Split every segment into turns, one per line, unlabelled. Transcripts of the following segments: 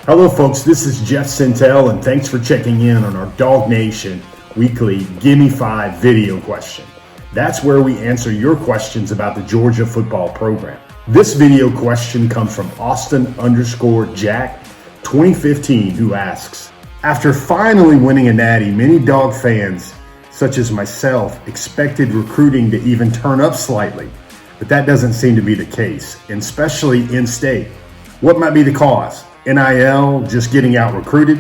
Hello folks, this is Jeff Sentell and thanks for checking in on our DawgNation weekly Gimme 5 video question. That's where we answer your questions about the Georgia football program. This video question comes from Austin_Jack 2015 who asks, after finally winning a natty, many Dawg fans such as myself expected recruiting to even turn up slightly, but that doesn't seem to be the case, and especially in-state. What might be the cause? NIL, just getting out recruited?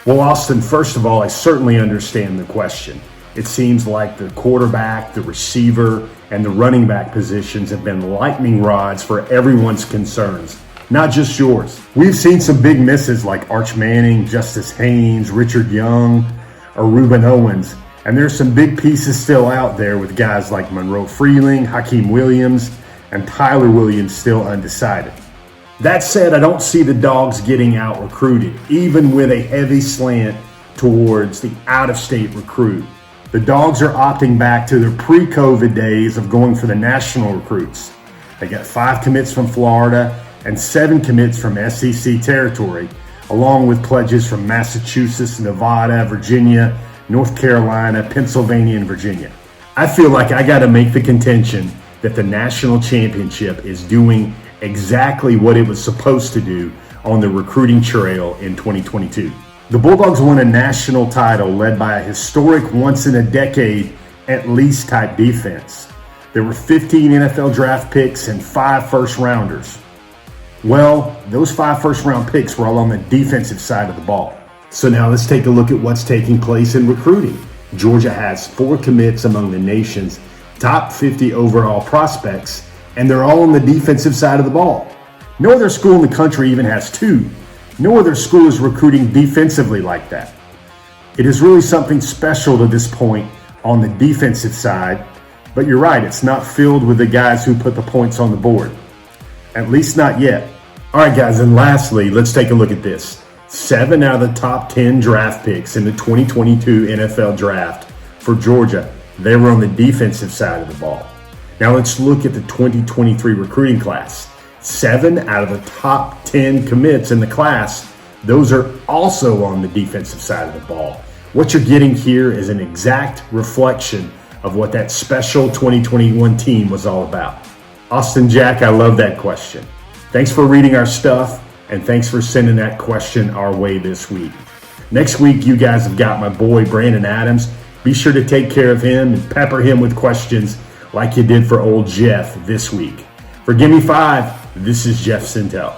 Well, Austin, first of all, I certainly understand the question. It seems like the quarterback, the receiver, and the running back positions have been lightning rods for everyone's concerns, not just yours. We've seen some big misses like Arch Manning, Justice Haynes, Richard Young, or Reuben Owens, and there's some big pieces still out there with guys like Monroe Freeling, Hakeem Williams, and Tyler Williams still undecided. That said, I don't see the Dawgs getting out recruited, even with a heavy slant towards the out-of-state recruit. The Dawgs are opting back to their pre-COVID days of going for the national recruits. They got 5 commits from Florida and 7 commits from SEC territory, along with pledges from Massachusetts, Nevada, Virginia, North Carolina, Pennsylvania, and Virginia. I feel like I got to make the contention that the national championship is doing exactly what it was supposed to do on the recruiting trail in 2022. The Bulldogs won a national title led by a historic once-in-a-decade at least type defense. There were 15 NFL draft picks and 5 first-rounders. Well, those 5 first-round picks were all on the defensive side of the ball. So now let's take a look at what's taking place in recruiting. Georgia has 4 commits among the nation's top 50 overall prospects, and they're all on the defensive side of the ball. No other school in the country even has 2. No other school is recruiting defensively like that. It is really something special to this point on the defensive side, but you're right, it's not filled with the guys who put the points on the board. At least not yet. All right, guys, and lastly, let's take a look at this. 7 out of the top 10 draft picks in the 2022 NFL draft for Georgia, they were on the defensive side of the ball. Now let's look at the 2023 recruiting class. 7 out of the top 10 commits in the class, those are also on the defensive side of the ball. What you're getting here is an exact reflection of what that special 2021 team was all about. Austin Jack, I love that question. Thanks for reading our stuff, and thanks for sending that question our way this week. Next week, you guys have got my boy Brandon Adams. Be sure to take care of him and pepper him with questions like you did for old Jeff this week. For Gimme 5, this is Jeff Sentell.